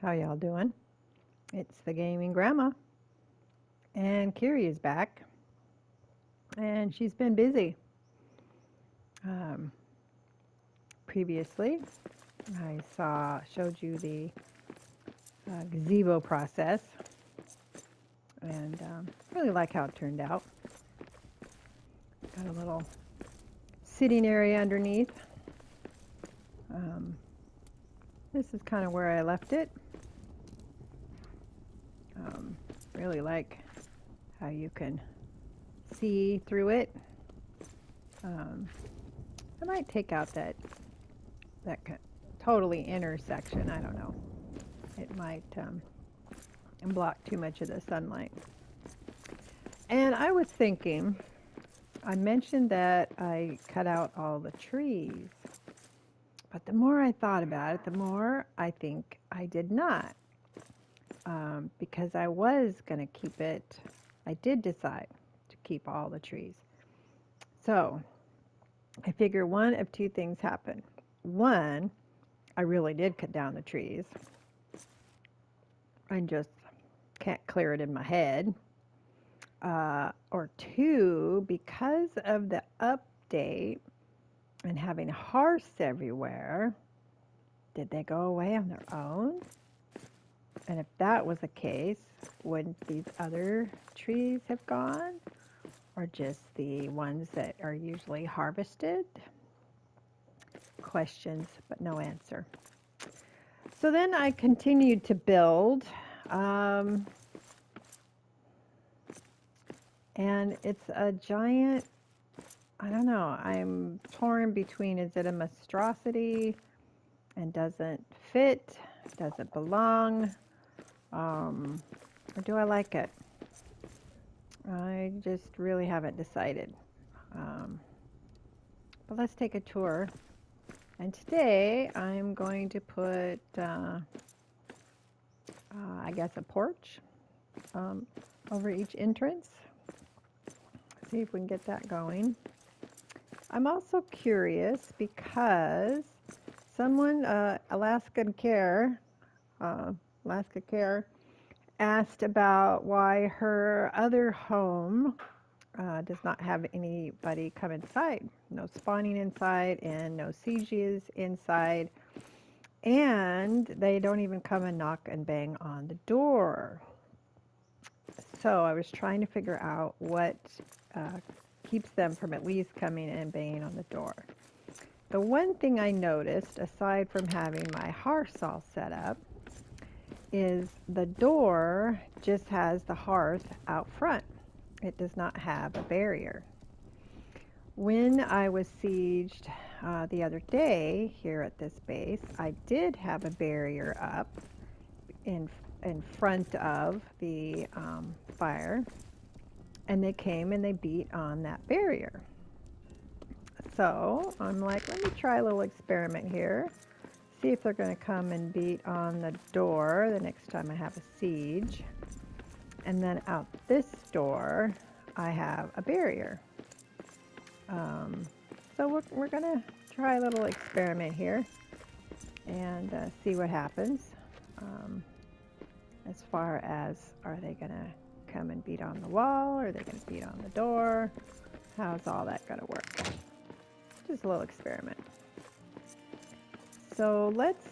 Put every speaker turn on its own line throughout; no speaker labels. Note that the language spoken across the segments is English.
How y'all doing? It's the gaming grandma, and Kiri is back, and she's been busy. Um, Previously, I showed you the gazebo process, and really like how it turned out. Got a little sitting area underneath. Um, this is kind of where I left it. Really like how you can see through it. I might take out that totally inner section. I don't know. It might block too much of the sunlight. And I was thinking, I mentioned that I cut out all the trees, but the more I thought about it, the more I think I did not, because I was going to keep it. I did decide to keep all the trees. So I figure one of two things happened. One, I really did cut down the trees. I just can't clear it in my head. Or two, because of the update and having hearths everywhere, did they go away on their own? And if that was the case, wouldn't these other trees have gone? Or just the ones that are usually harvested? Questions, but no answer. So then I continued to build. And it's a giant, I don't know, I'm torn between, is it a monstrosity and doesn't fit, doesn't belong, or do I like it? I just really haven't decided. But let's take a tour. And today I'm going to put, I guess, a porch over each entrance. See if we can get that going. I'm also curious because someone, Alaska Care, asked about why her other home does not have anybody come inside. No spawning inside and no sieges inside. And they don't even come and knock and bang on the door. So I was trying to figure out what keeps them from at least coming and banging on the door. The one thing I noticed, aside from having my hearth all set up, is the door just has the hearth out front. It does not have a barrier. When I was sieged the other day here at this base, I did have a barrier up in front of the fire, and they came and they beat on that barrier. So I'm like, let me try a little experiment here, see if they're going to come and beat on the door the next time I have a siege. And then out this door I have a barrier. So we're going to try a little experiment here and see what happens. As far as, are they going to come and beat on the wall? Or are they going to beat on the door? How's all that going to work? Just a little experiment. So let's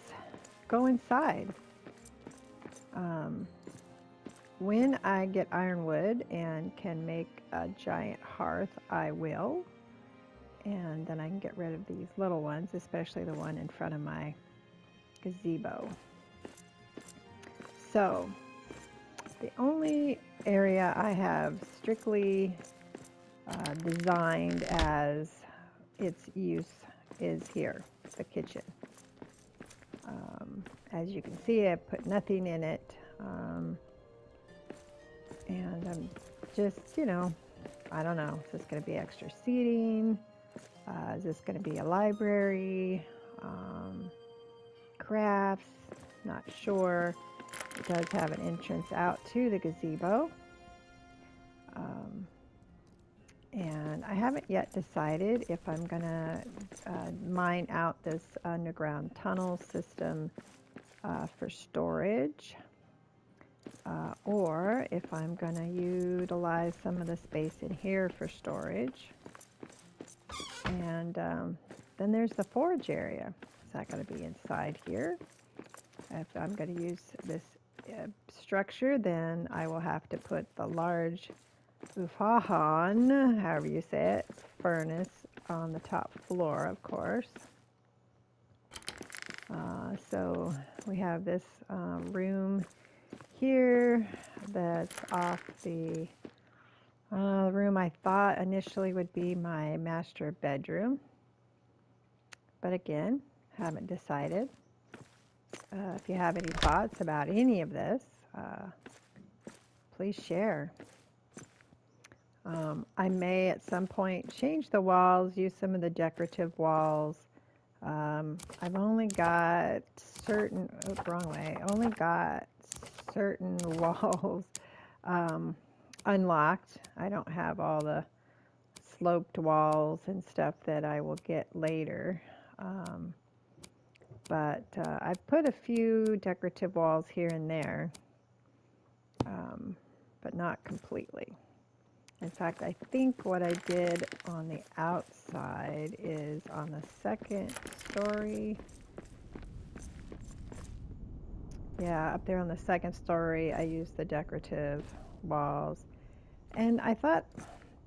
go inside. When I get ironwood and can make a giant hearth, I will. And then I can get rid of these little ones, especially the one in front of my gazebo. So the only area I have strictly designed as its use is here, the kitchen. As you can see, I put nothing in it. And I'm just, I don't know, is this going to be extra seating? Is this going to be a library? Crafts? Not sure. It does have an entrance out to the gazebo. And I haven't yet decided if I'm going to mine out this underground tunnel system for storage. Or if I'm going to utilize some of the space in here for storage. And then there's the forge area. Is that going to be inside here? If I'm going to use this structure, then I will have to put the large ufahan, however you say it, furnace on the top floor, of course. So we have this room here that's off the room I thought initially would be my master bedroom. But again, haven't decided. If you have any thoughts about any of this, please share. I may at some point change the walls, use some of the decorative walls. I've only got certain, wrong way, only got certain walls unlocked. I don't have all the sloped walls and stuff that I will get later. But I've put a few decorative walls here and there, but not completely. In fact, I think what I did on the outside is on the second story. Yeah, up there on the second story, I used the decorative walls. And I thought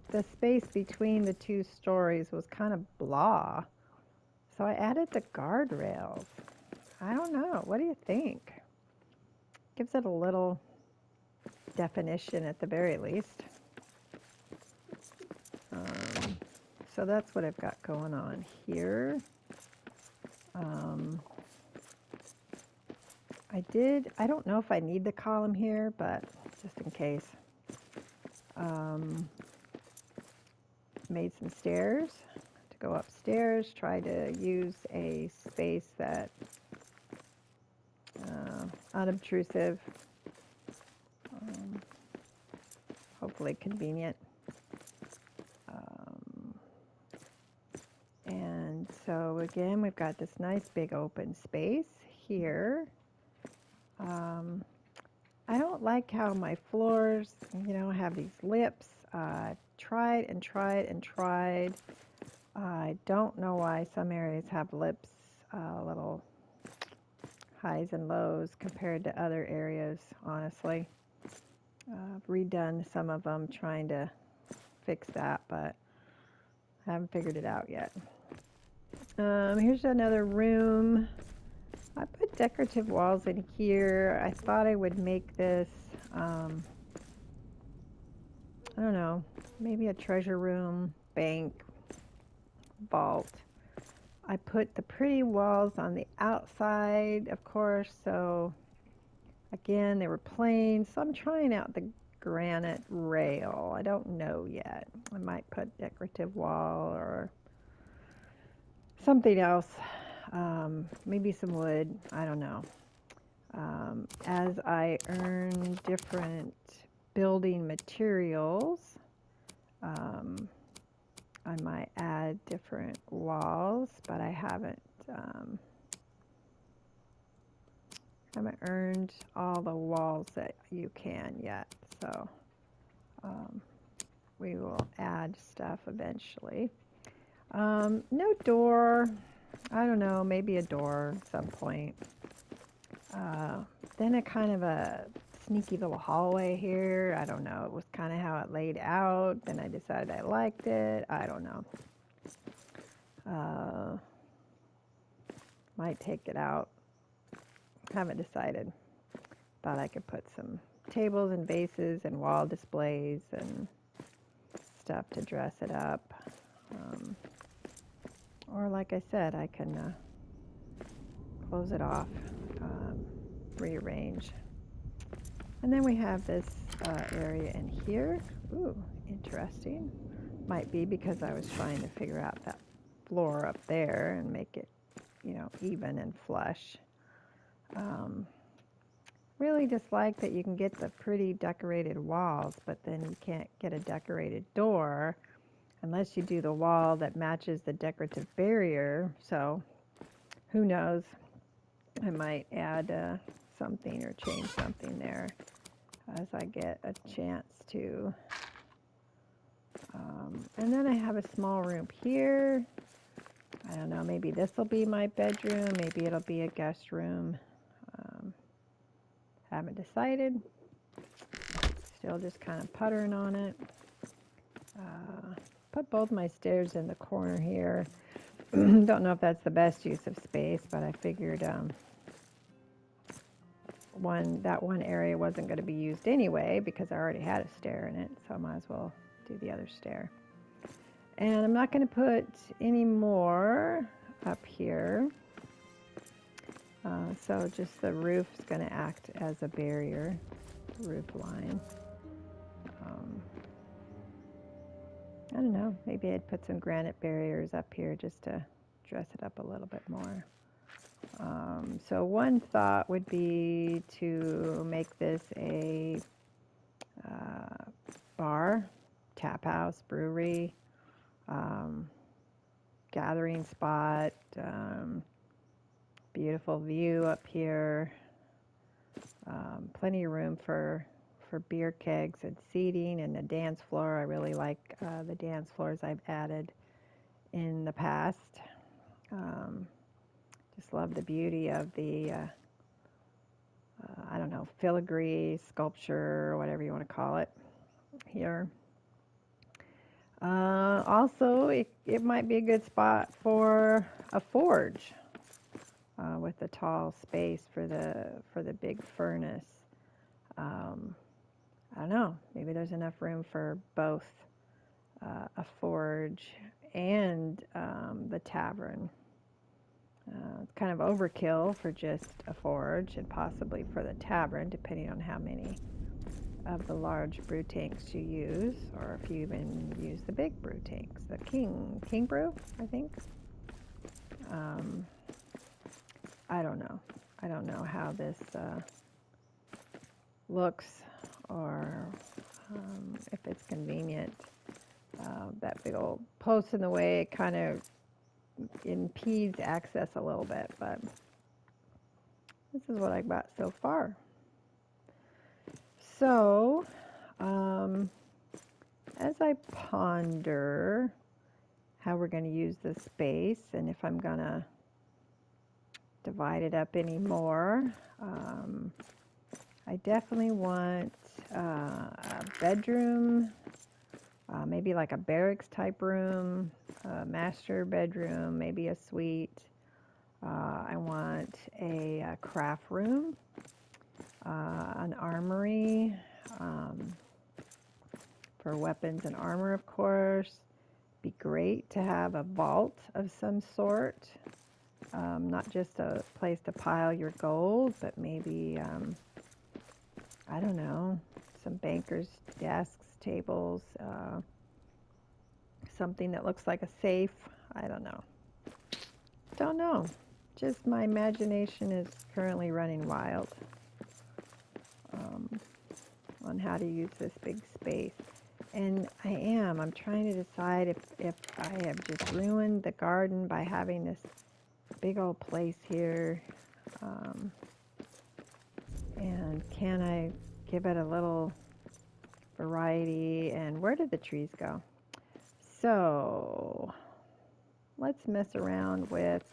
the space between the two stories was kind of blah. So I added the guardrails. I don't know. What do you think? Gives it a little definition at the very least. So that's what I've got going on here. I don't know if I need the column here, but just in case. Made some stairs to go upstairs. Try to use a space that unobtrusive, hopefully convenient. And so again, we've got this nice big open space here. I don't like how my floors, have these lips. I've tried and tried and tried. I don't know why some areas have lips, little highs and lows compared to other areas, honestly. I've redone some of them trying to fix that, but I haven't figured it out yet. Here's another room. I put decorative walls in here. I thought I would make this, I don't know, maybe a treasure room, bank, vault. I put the pretty walls on the outside, of course, so again, they were plain. So I'm trying out the granite rail. I don't know yet. I might put decorative wall or something else. Maybe some wood, I don't know. As I earn different building materials, I might add different walls, but I haven't earned all the walls that you can yet. So we will add stuff eventually. No door. I don't know, maybe a door at some point. Then a kind of a sneaky little hallway here. I don't know. It was kind of how it laid out. Then I decided I liked it. I don't know. Might take it out. Haven't decided. Thought I could put some tables and vases and wall displays and stuff to dress it up. Or like I said, I can close it off, rearrange. And then we have this area in here. Ooh, interesting. Might be because I was trying to figure out that floor up there and make it, even and flush. Really dislike that you can get the pretty decorated walls, but then you can't get a decorated door unless you do the wall that matches the decorative barrier. So who knows? I might add something or change something there as I get a chance to. And then I have a small room here. I don't know, maybe this will be my bedroom, maybe it'll be a guest room. Haven't decided. Still just kind of puttering on it. Put both my stairs in the corner here. Don't know if that's the best use of space, but I figured that one area wasn't going to be used anyway because I already had a stair in it, so I might as well do the other stair. And I'm not going to put any more up here. So just the roof is going to act as a barrier, roof line. I don't know, maybe I'd put some granite barriers up here just to dress it up a little bit more. So one thought would be to make this a bar, tap house, brewery, gathering spot, beautiful view up here, plenty of room for beer kegs and seating, and the dance floor. I really like the dance floors I've added in the past. Just love the beauty of the, I don't know, filigree sculpture, or whatever you want to call it here. Also, it might be a good spot for a forge with the tall space for the big furnace. I don't know, maybe there's enough room for both a forge and the tavern. It's kind of overkill for just a forge and possibly for the tavern, depending on how many of the large brew tanks you use, or if you even use the big brew tanks, the king brew, I think. I don't know. I don't know how this looks, or if it's convenient. That big old post in the way, it kind of impedes access a little bit, but this is what I got so far. So, as I ponder how we're going to use this space and if I'm going to divide it up anymore, I definitely want a bedroom, maybe like a barracks type room, a master bedroom, maybe a suite. I want a craft room, an armory for weapons and armor, of course. Be great to have a vault of some sort, not just a place to pile your gold, but maybe, I don't know, some bankers' desks, tables, something that looks like a safe. I don't know. Don't know. Just my imagination is currently running wild on how to use this big space. And I'm trying to decide if I have just ruined the garden by having this big old place here. And can I give it a little variety? And where did the trees go? So let's mess around with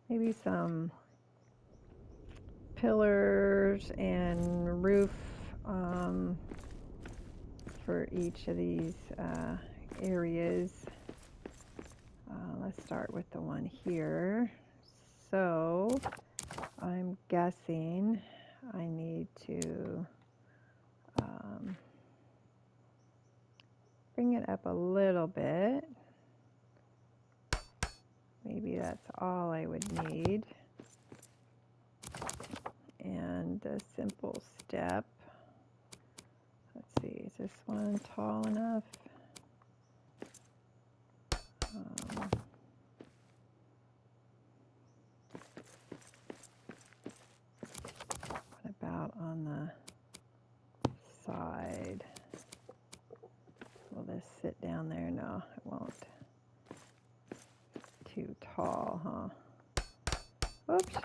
maybe some pillars and roof for each of these areas. Let's start with the one here. So I'm guessing I need to bring it up a little bit. Maybe that's all I would need. And a simple step. Let's see, is this one tall enough? What about on the side? Will this sit down there? No, it won't. Too tall, huh? Oops.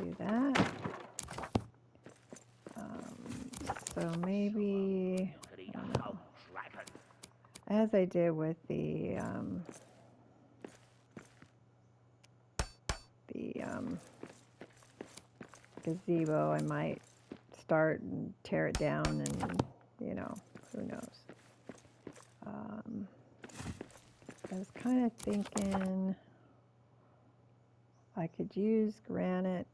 do that. So maybe, I don't know, as I did with the gazebo, I might start and tear it down and, you know, who knows. I was kind of thinking I could use granite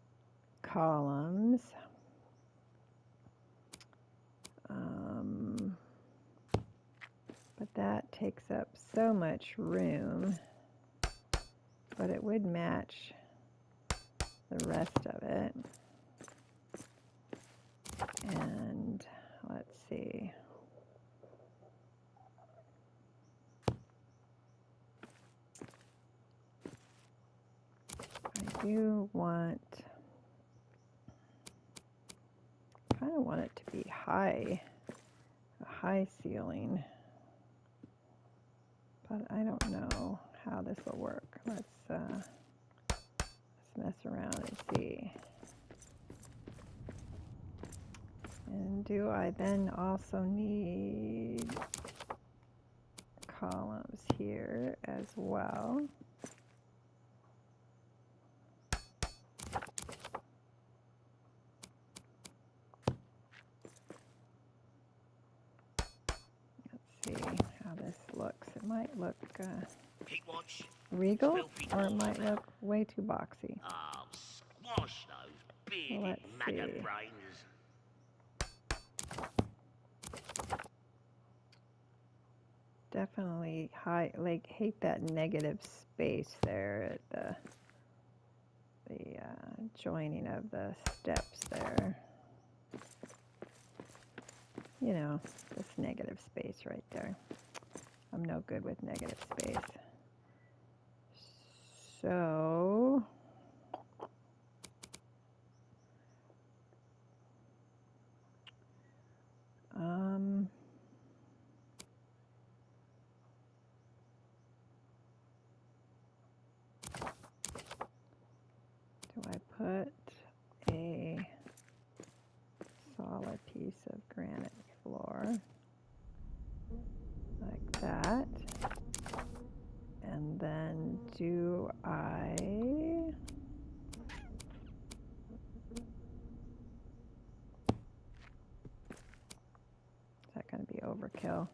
columns. But that takes up so much room, but it would match the rest of it. And let's see. I do want, kind of want it to be high, a high ceiling. But I don't know how this will work. Let's mess around and see. And do I then also need columns here as well? Let's see how this looks. It might look regal, or it might look way too boxy.
Oh, squash those big maggot brains.
Definitely hate that negative space there at the joining of the steps there. You know, this negative space right there. I'm no good with negative space. So do I put a solid piece of granite floor like that? And then do I is that going to be overkill?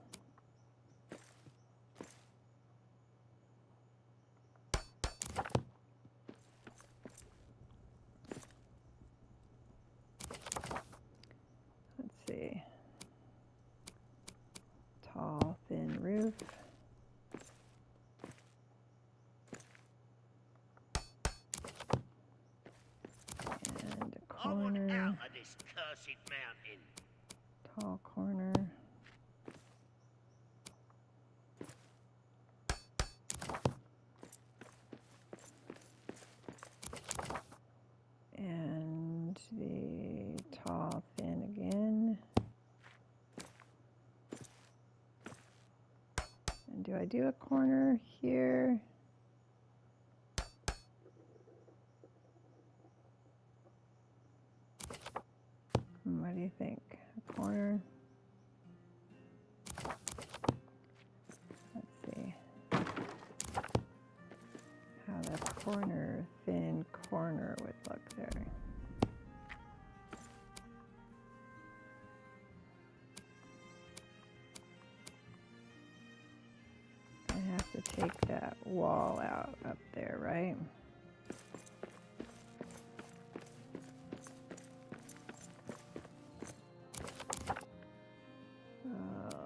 Let's see. Tall, thin roof. And a corner.
I want out of this cursed mountain.
Tall corner. And the tall, thin again. And do I do a corner here? What do you think? A corner? Let's see how the corner, thin corner would look there. I have to take that wall out up there, right?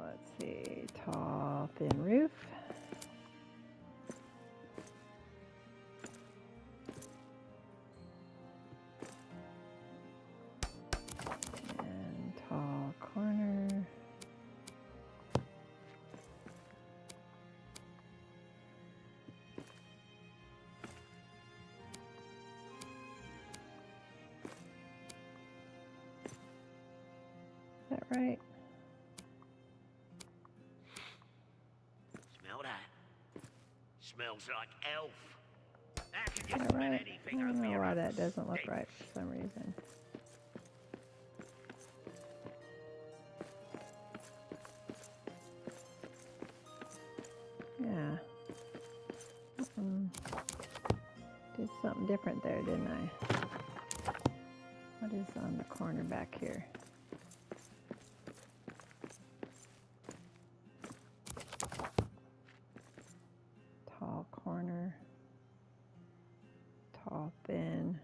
Let's see, tall, thin roof. And tall corner. Is that right?
Smell that? Smells like elf. How can
Is that right? I don't know why that doesn't look right for some reason. Yeah. Did something different there, didn't I? What is on the corner back here? Tall corner. Tall, thin.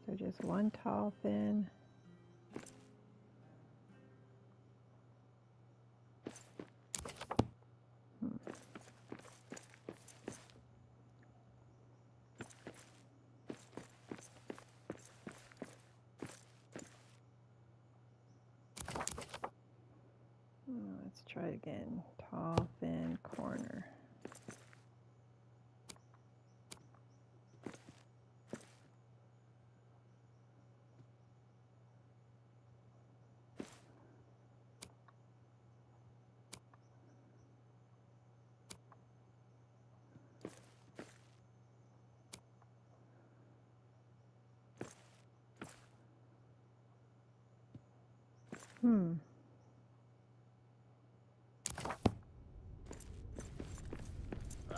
So just one tall, thin. Let's try it again. Tall, thin, corner.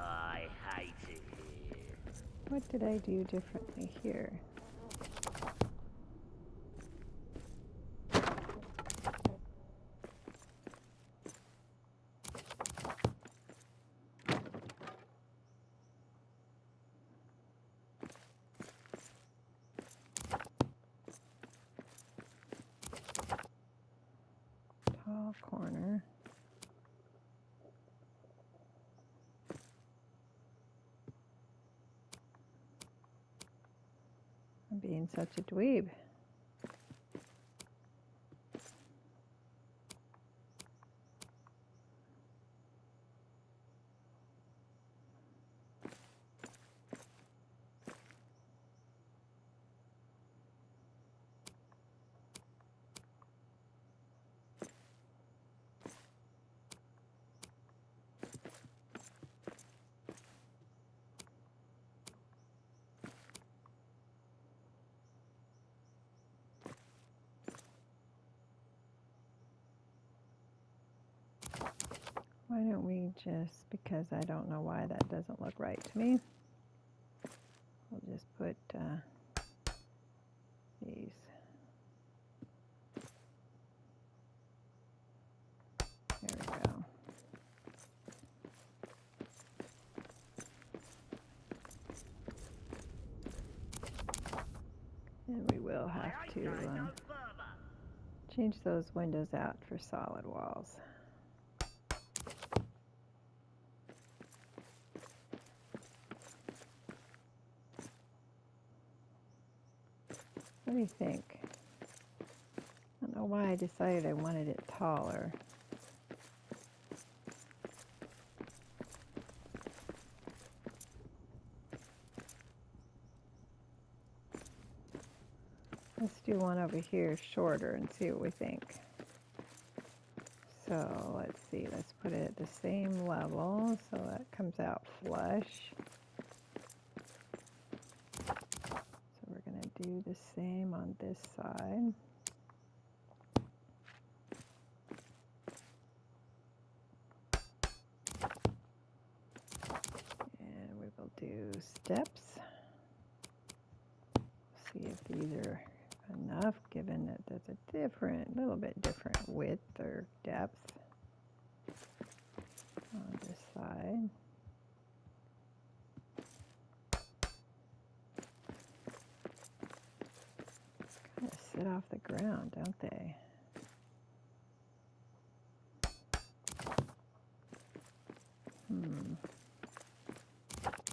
I hate it here.
What did I do differently here? Tall corner. I'm being such a dweeb. Why don't we just, because I don't know why that doesn't look right to me, we'll just put these. There we go. And we will have to change those windows out for solid walls. What do you think? I don't know why I decided I wanted it taller. Let's do one over here shorter and see what we think. So let's see, let's put it at the same level so that comes out flush. So we're going to do the same on this side. And we will do steps. See if these are enough, given that there's a little bit different width or depth on this side. Kind of sit off the ground, don't they?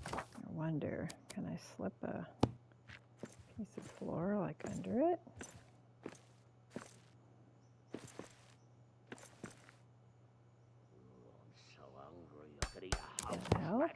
I wonder, can I slip a piece of floor like under it?
I'm so hungry I could eat a whole
That help?
wagon.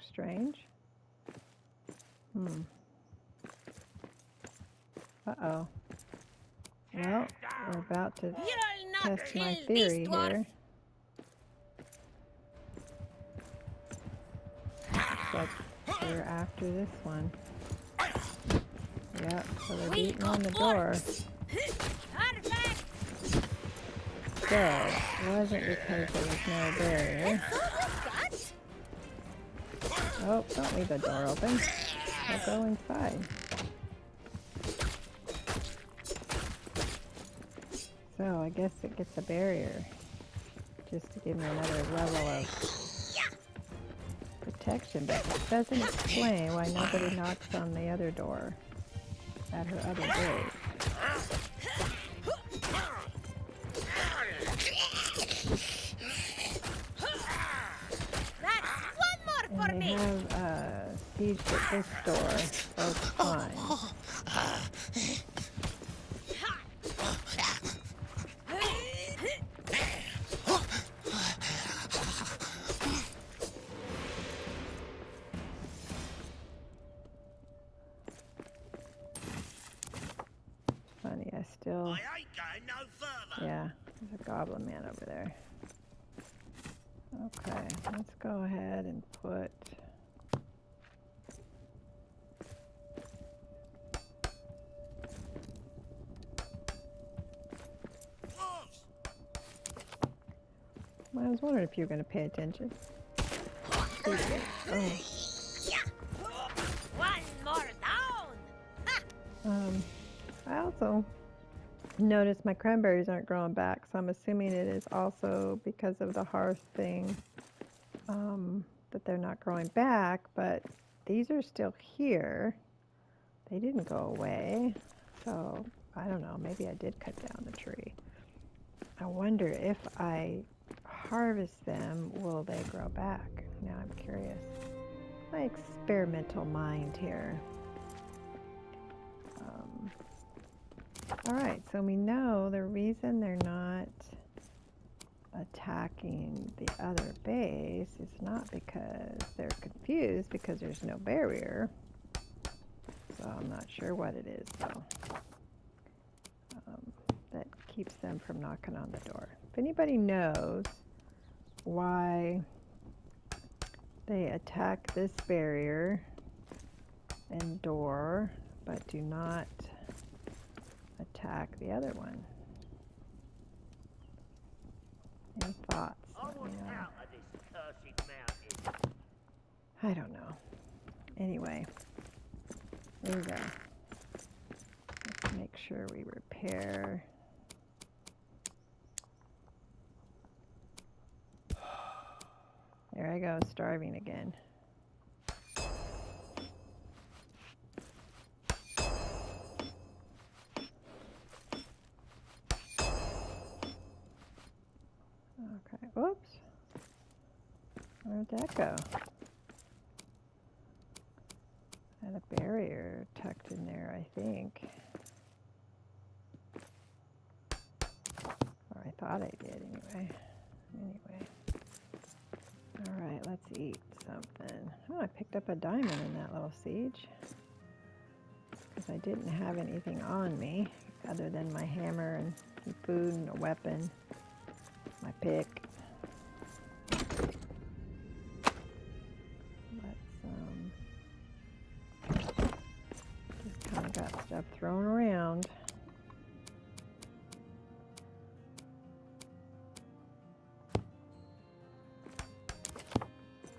strange. Uh-oh. Well, we're about to
You'll not
test my
kill this
theory
dwarf.
here. Looks like we're after this one. Yep, so they're
We
beating on the
got
door.
orcs. Perfect.
So, it wasn't because there was no barrier.
That's all we've got.
Oh, don't leave the door open. I'll go inside. So, I guess it gets a barrier. Just to give me another level of protection. But it doesn't explain why nobody knocks on the other door at her other base.
That's one more for
And they
me.
have sieged at this door, so it's fine. Funny, I still...
I ain't going no further.
Yeah, there's a goblin man over there. Okay, let's go ahead and put... I was wondering if you were going to pay attention. Oh,
One more down.
I also noticed my cranberries aren't growing back, so I'm assuming it is also because of the hearth thing that they're not growing back, but these are still here. They didn't go away, so I don't know, maybe I did cut down the tree. I wonder if I harvest them, will they grow back? Now I'm curious. My experimental mind here. Alright, so we know the reason they're not attacking the other base is not because they're confused, because there's no barrier. So I'm not sure what it is, though, that keeps them from knocking on the door. If anybody knows why they attack this barrier and door, but do not attack the other one. Any thoughts?
I
Let me
want
know.
out of this cursed mountain.
I don't know. Anyway, there we go. Let's make sure we repair. There I go, starving again. Okay, whoops. Where'd that go? I had a barrier tucked in there, I think. Or I thought I did, anyway. Alright, let's eat something. Oh, I picked up a diamond in that little siege. Because I didn't have anything on me other than my hammer and some food and a weapon. My pick. Just kind of got stuff thrown around.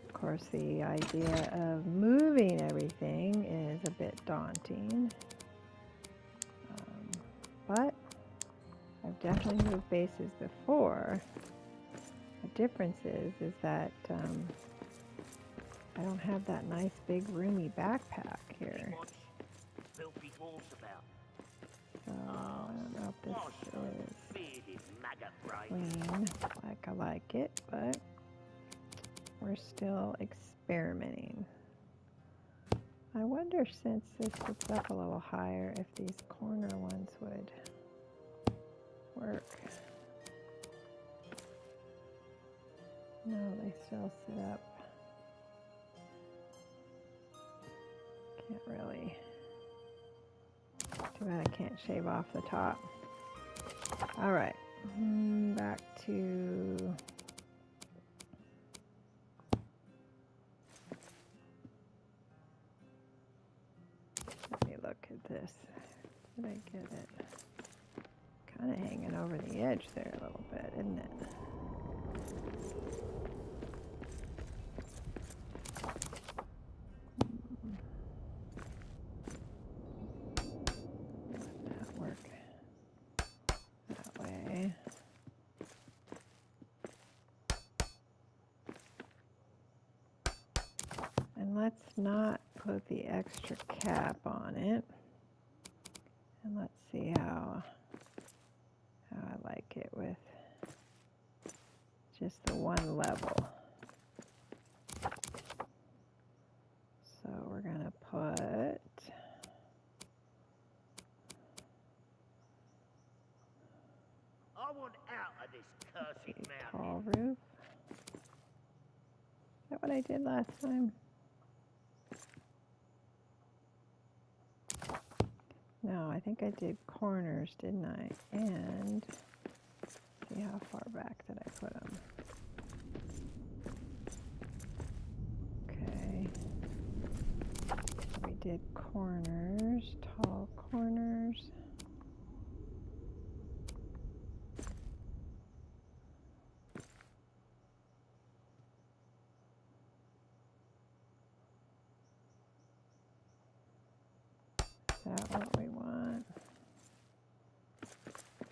Of course, the idea of moving everything is a bit daunting. But I've definitely moved bases before. The difference is that I don't have that nice big roomy backpack here.
Filthy dwarfs about.
So I don't know if this is
Bearded maggot brain.
clean like I like it, but we're still experimenting. I wonder, since this is up a little higher, if these corner ones would work. No, they still sit up. Can't really. Too bad I can't shave off the top. All right, back to. Let me look at this. Did I get it? Kind of hanging over the edge there a little bit, isn't it? Doesn't that work that way? And let's not put the extra cap on it. And let's see how I like it with just the one level. So we're gonna put
I want out of this cursed
tall
mountain.
roof. Is that what I did last time? No, I think I did corners, didn't I? And see how far back did I put them? Okay. We did corners, tall corners. Is that what we want?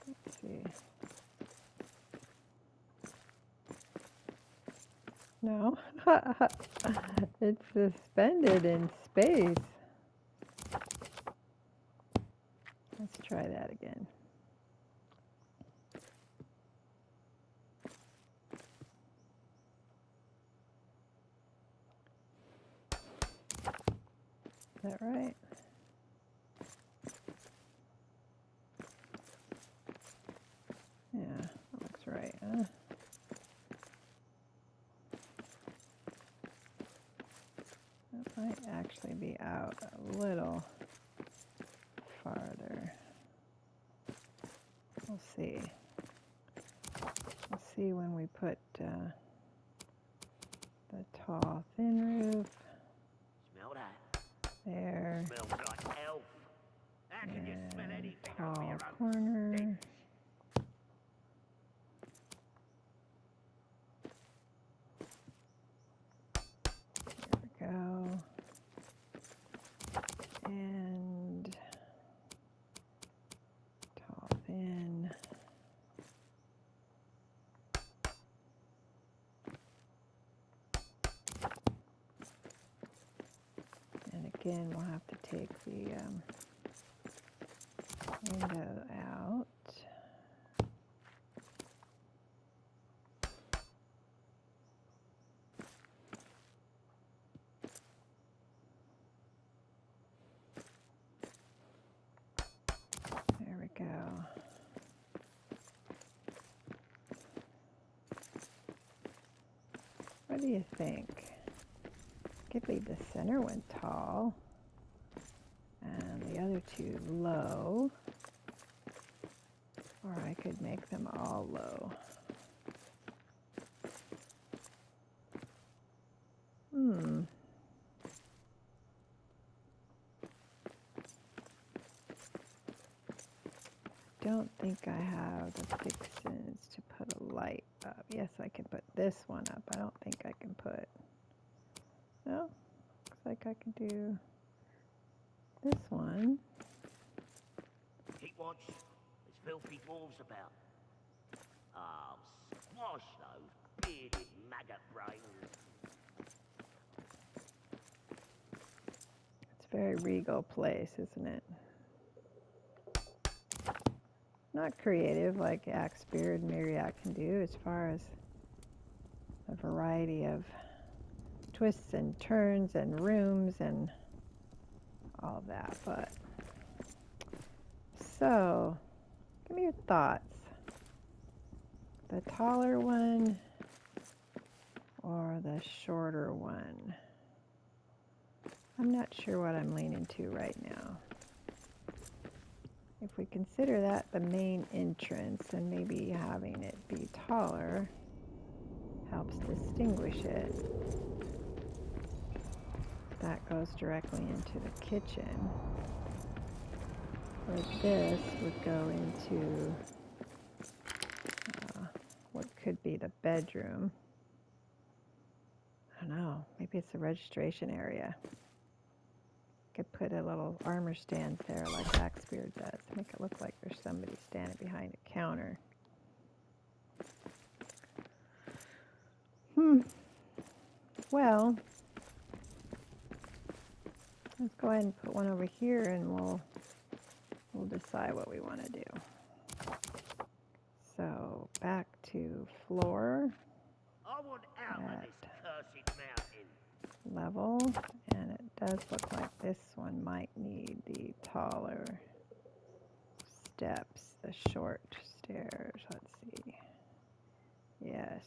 Let's see. No, it's suspended in space. Let's try that again. Is that right? Yeah, that looks right, huh? That might actually be out a little farther. We'll see. We'll see when we put the tall thin roof
Smell that?
there.
Smells like elf. How can you smell
And
anything up
tall
here?
corner. There we go. And tall thin. And again, we'll have to take the window out. There we go. What do you think? Could leave the center one tall and the other two low, or I could make them all low. Don't think I have the fixins to put a light up. Yes, I can put this one up. I don't think I can put, no, looks like I can do this one.
Keep watch. There's filthy dwarves about. Oh, squash those bearded maggot brains.
It's a very regal place, isn't it? Not creative like Axebeard and Moria can do as far as a variety of twists and turns and rooms and all that, but so give me your thoughts. The taller one or the shorter one? I'm not sure what I'm leaning to right now. If we consider that the main entrance, and maybe having it be taller helps distinguish it. That goes directly into the kitchen. Where this would go into what could be the bedroom. I don't know, maybe it's the registration area. Could put a little armor stand there like Axbeard does. Make it look like there's somebody standing behind a counter. Well, let's go ahead and put one over here and we'll decide what we want to do. So back to floor
I want out of this cursed mountain.
level, and it does look like this one might need the taller steps, the short stairs. Let's see. Yes,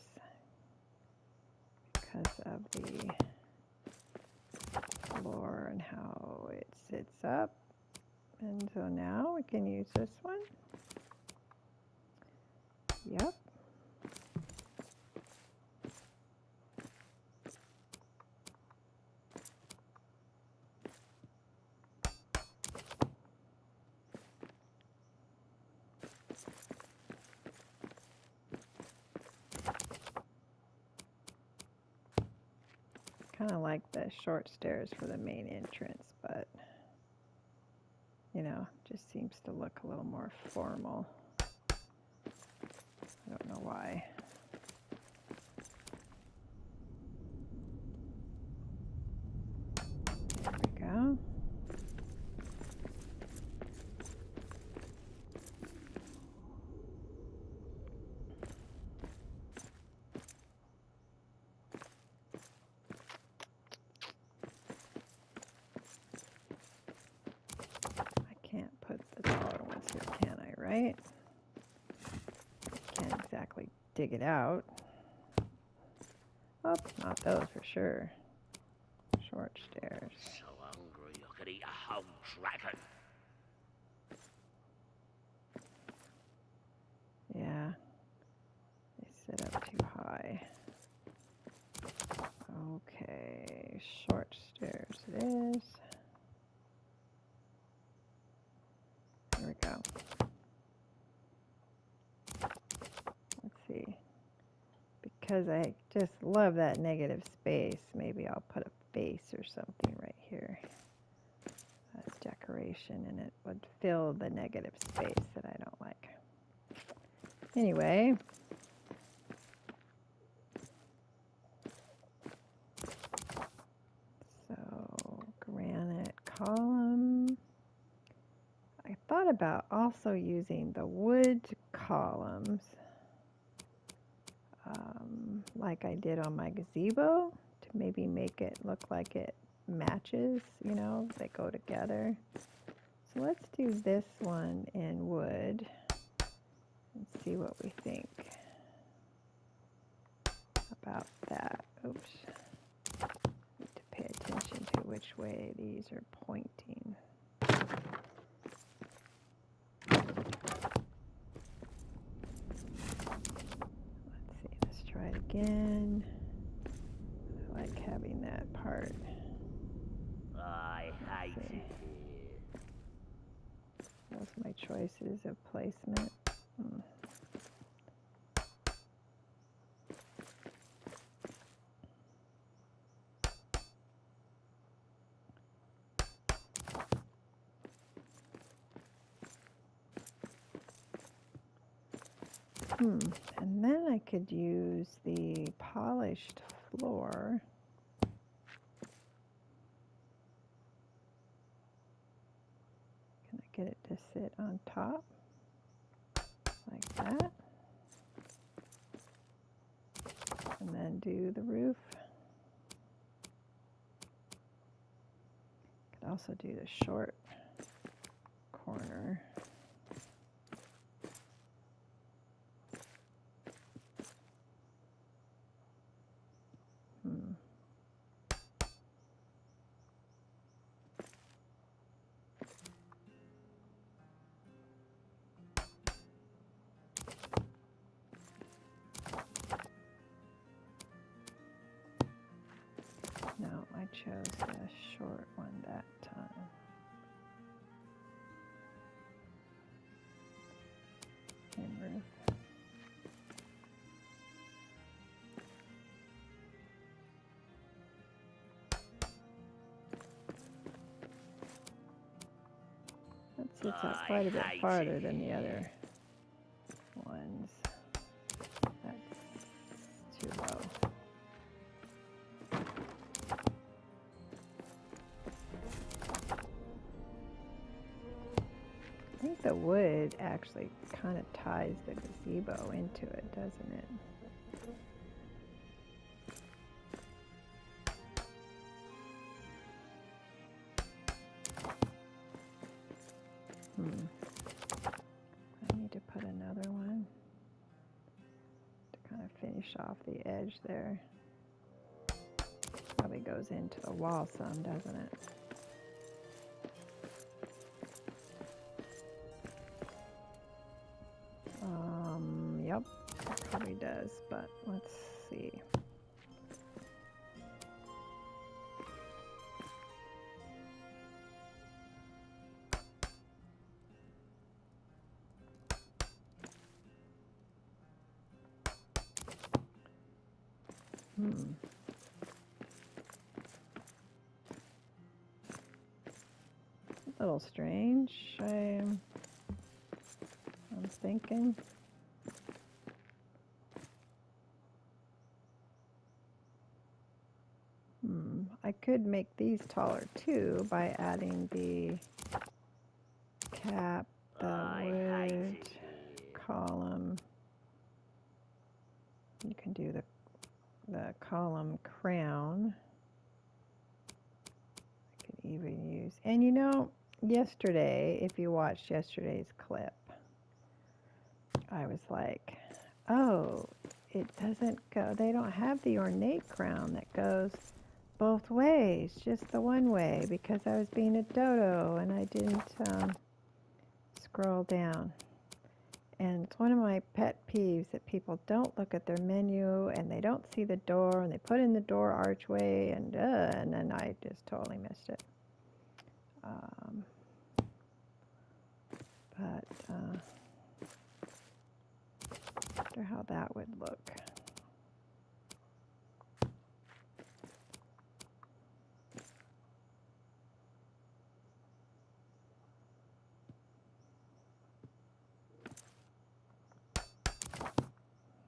because of the floor and how it sits up. And so now we can use this one. Yep. Kind of like the short stairs for the main entrance, but you know, just seems to look a little more formal. I don't know why. There we go. I can't put the taller ones here, can I, right? Can't exactly dig it out. Oh, not those for sure. Short stairs.
So hungry I could eat a whole dragon.
Yeah, they sit up too high. Okay, short stairs it is. There we go. Let's see. Because I just love that negative space, maybe I'll put a vase or something right here as decoration, and it would fill the negative space that I don't like. Anyway, so granite column. I thought about also using the wood columns like I did on my gazebo to maybe make it look like it matches, you know, they go together. So let's do this one in wood and see what we think about that. Oops. Need to pay attention to which way these are pointing. Let's see, let's try it again. I like having that part.
I hate it here.
Those are my choices of placement. And then I could use the polished floor. Can I get it to sit on top like that? And then do the roof. Could also do the short corner. I chose the short one that time. Tin roof. That sits out quite a bit farther than the other ones. That's too low. I think the wood actually kind of ties the gazebo into it, doesn't it? I need to put another one to kind of finish off the edge there. Probably goes into the wall some, doesn't it? Yep, it probably does, but let's see. A little strange, I'm thinking. I could make these taller too by adding the cap, the wood column. You can do the column crown. I could even use, and you know, yesterday, if you watched yesterday's clip, I was like, oh, it doesn't go, they don't have the ornate crown that goes both ways, just the one way, because I was being a dodo and I didn't scroll down. And it's one of my pet peeves that people don't look at their menu and they don't see the door and they put in the door archway and then I just totally missed it. I wonder how that would look.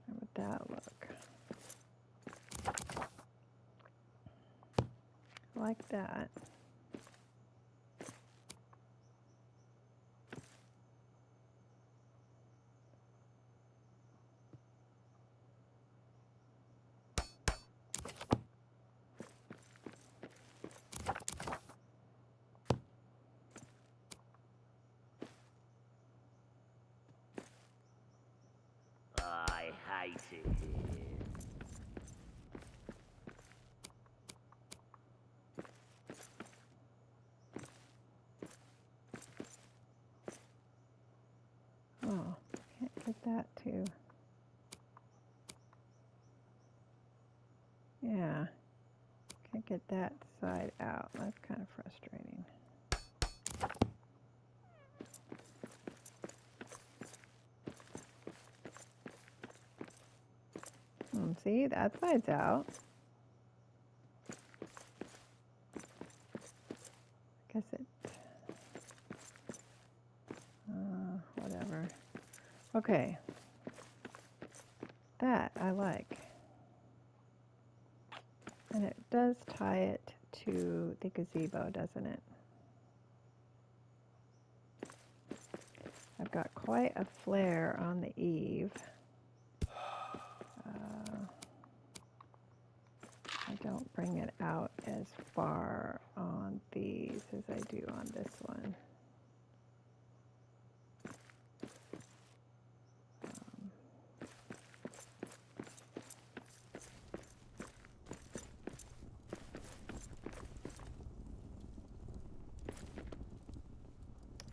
How would that look? Like that.
I hate it here.
Oh, can't get that too. Yeah, can't get that side out. That's kind of frustrating. See, that side's out. Guess it, whatever. Okay, that I like. And it does tie it to the gazebo, doesn't it? I've got quite a flare on the eave. I don't bring it out as far on these as I do on this one.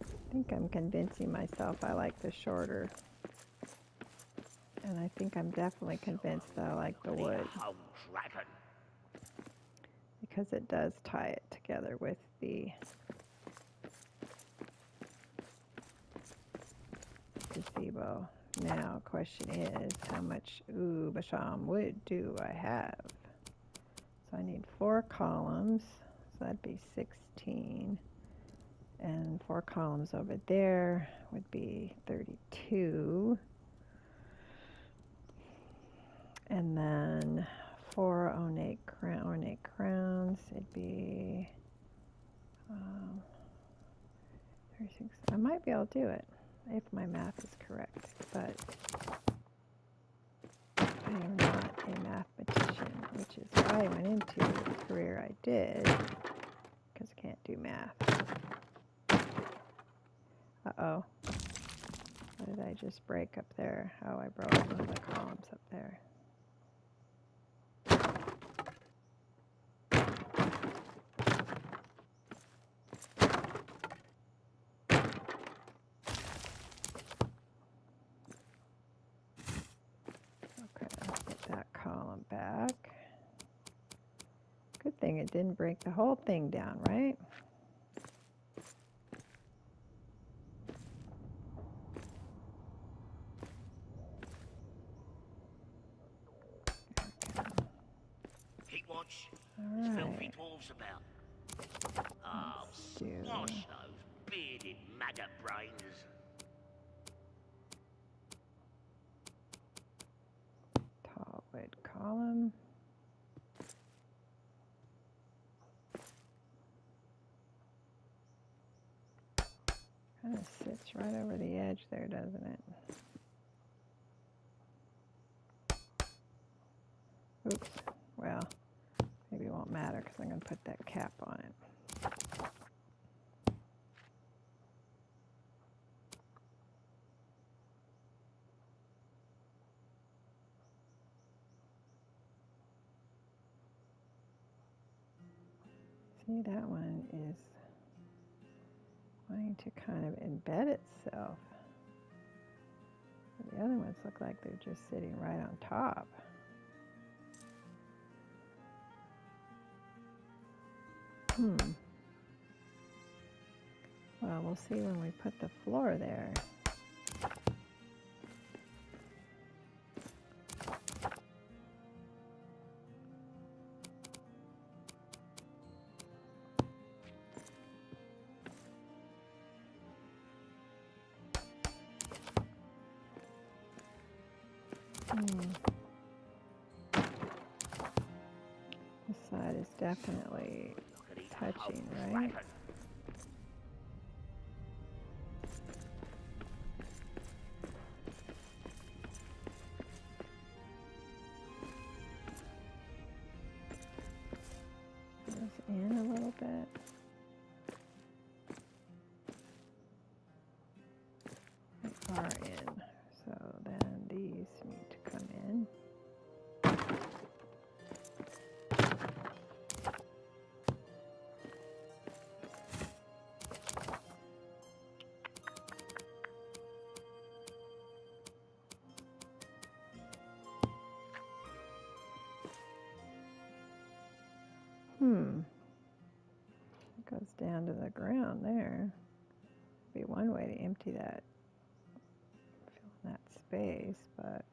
I think I'm convincing myself I like the shorter. And I think I'm definitely convinced that I like the wood. because it does tie it together with the gazebo. Now, question is, how much Basham wood do I have? So I need 4 columns, so that'd be 16. And 4 columns over there would be 32. And then 4 ornate crowns, it'd be 36. I might be able to do it if my math is correct, but I am not a mathematician, which is why I went into the career I did, because I can't do math. Uh-oh. What did I just break up there? Oh, I broke one of the columns up there. Okay, let's put that column back. Good thing it didn't break the whole thing down, right?
Keep watch.
All
There's
right.
filthy dwarves about. Oh,
Let's do
squash those bearded maggot brains.
tall wood column. Kind of sits right over the edge there, doesn't it? Oops. Well, maybe it won't matter because I'm going to put that cap on it. See, that one is wanting to kind of embed itself. The other ones look like they're just sitting right on top. Well, we'll see when we put the floor there. This side is definitely touching, right? Goes in a little bit. They are in, so then these need to come in. It goes down to the ground there. Be one way to empty that, fill in that space, but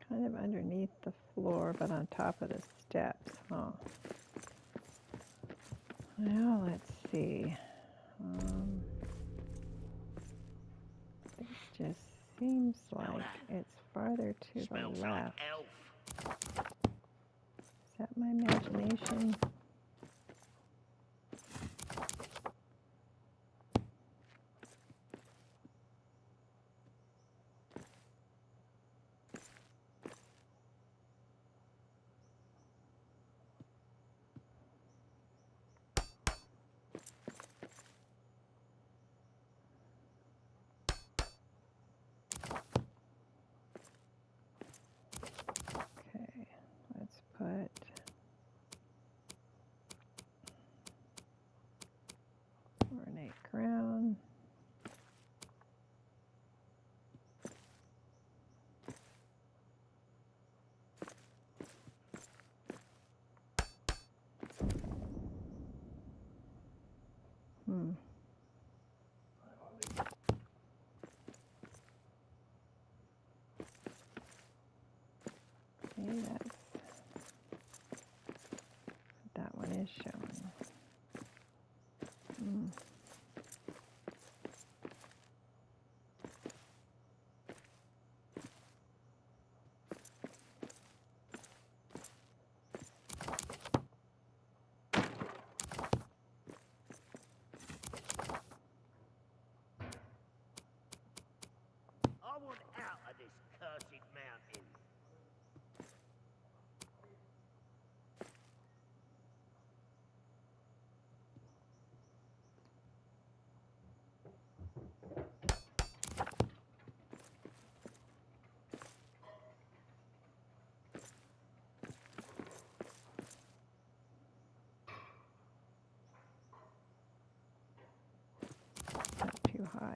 kind of underneath the floor, but on top of the steps, huh? Now let's see. This just seems like it's farther to the
Smells like
left.
elf.
Is that my imagination?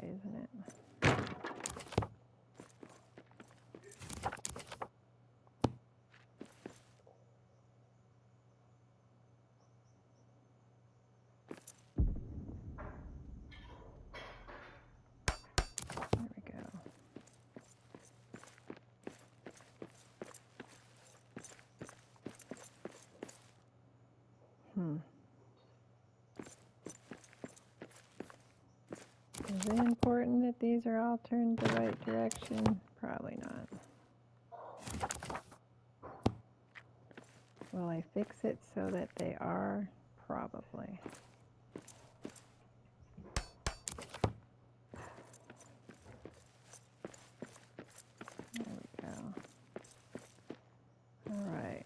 way, isn't it? There we go. Is it important that these are all turned the right direction? Probably not. Will I fix it so that they are? Probably. There we go. All right.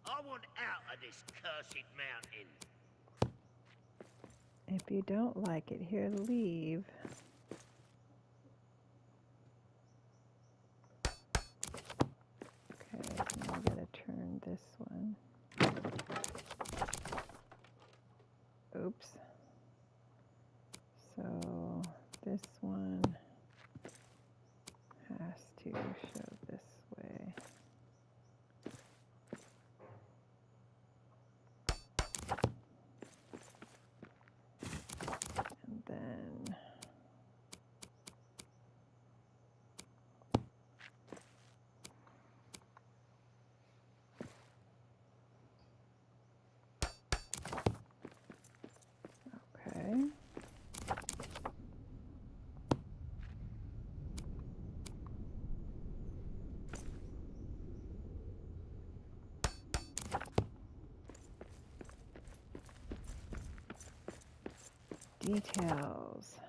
I want out of this cursed mountain.
If you don't like it here, leave. Okay, so now I gotta turn this one. Oops. So this one has to show this way. And then okay. Details.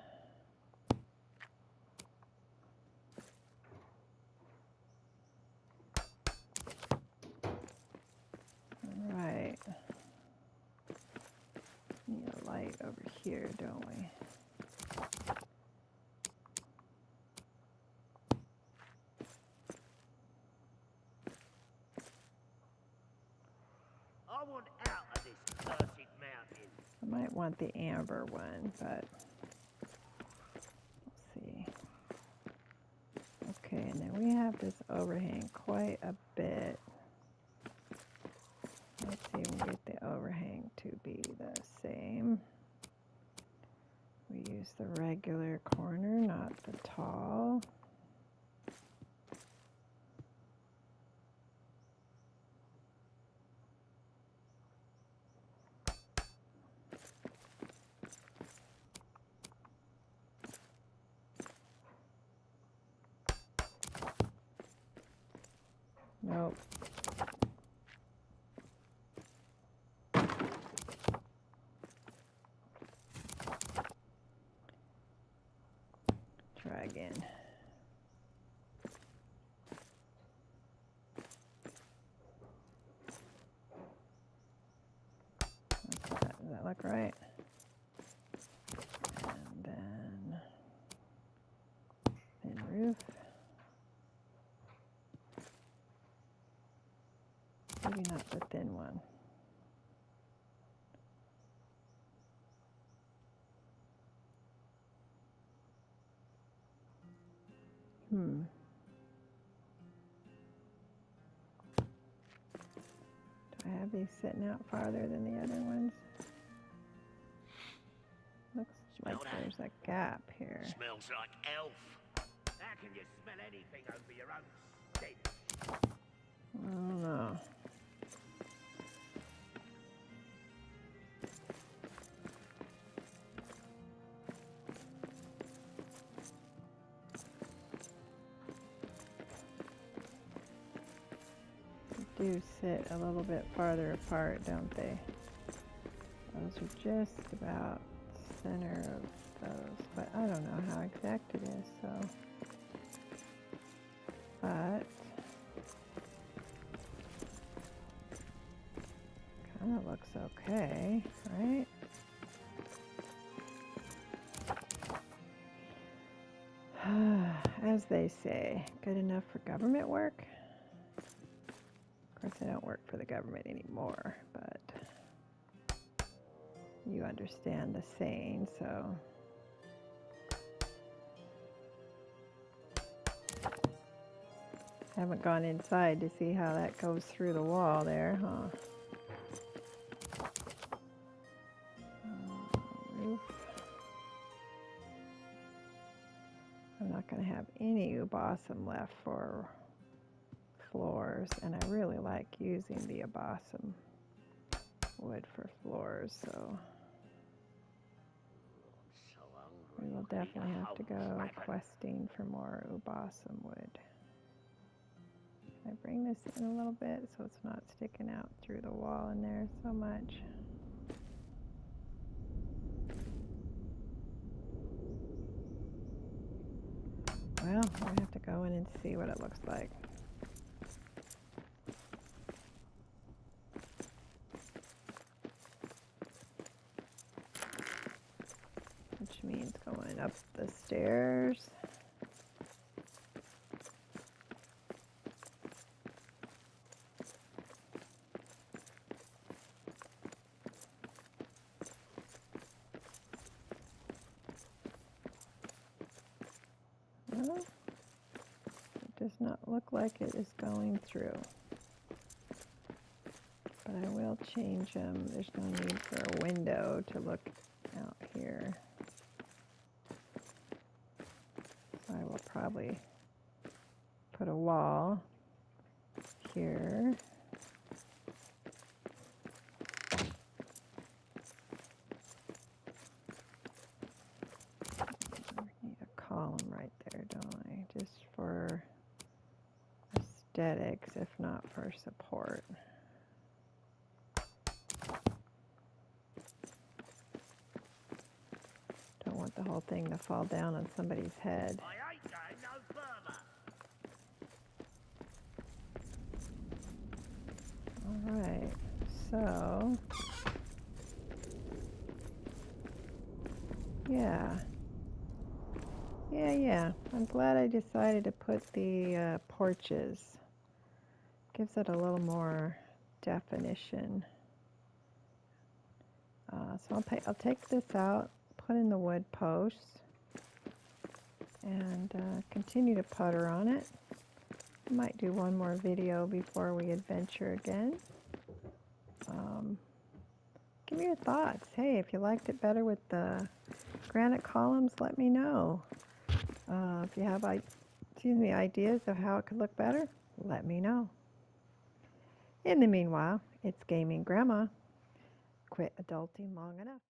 All right. Need a light over here, don't we?
I want out of this cursed mountain.
I might want the amber one, but we'll see. Okay, and then we have this overhang quite a bit. Let's see if we can get the overhang to be the same. We use the regular corner, not the tall. Nope. Try again. Does that look right? And then thin roof. Maybe not the thin one. Do I have these sitting out farther than the other ones? Looks like
Smell that?
there's a gap here.
Smells like elf. How can you smell anything over your own stench?
I don't know. They do sit a little bit farther apart, don't they? Those are just about center of those, but I don't know how exact it is, so. But kind of looks okay, right? as they say, good enough for government work. Of course, I don't work for the government anymore, but you understand the saying, so. Haven't gone inside to see how that goes through the wall there, huh? Roof. I'm not going to have any ubosum left for floors, and I really like using the ubosum wood for floors, so we will definitely have to go questing for more ubosum wood. I bring this in a little bit so it's not sticking out through the wall in there so much. Well, I have to go in and see what it looks like. Which means going up the stairs. Well, it does not look like it is going through. But I will change them. There's no need for a window to look out here. So I will probably put a wall here. Need a column right there, don't I? Just for aesthetics, if not for support. Don't want the whole thing to fall down on somebody's head.
I ain't going no further.
All right, so yeah. I'm glad I decided to put the porches. Gives it a little more definition. So I'll take this out, put in the wood posts, and continue to putter on it. Might do one more video before we adventure again. Give me your thoughts. Hey, if you liked it better with the granite columns, let me know. If you have ideas of how it could look better, let me know. In the meanwhile, it's Gaming Grandma. Quit adulting long enough.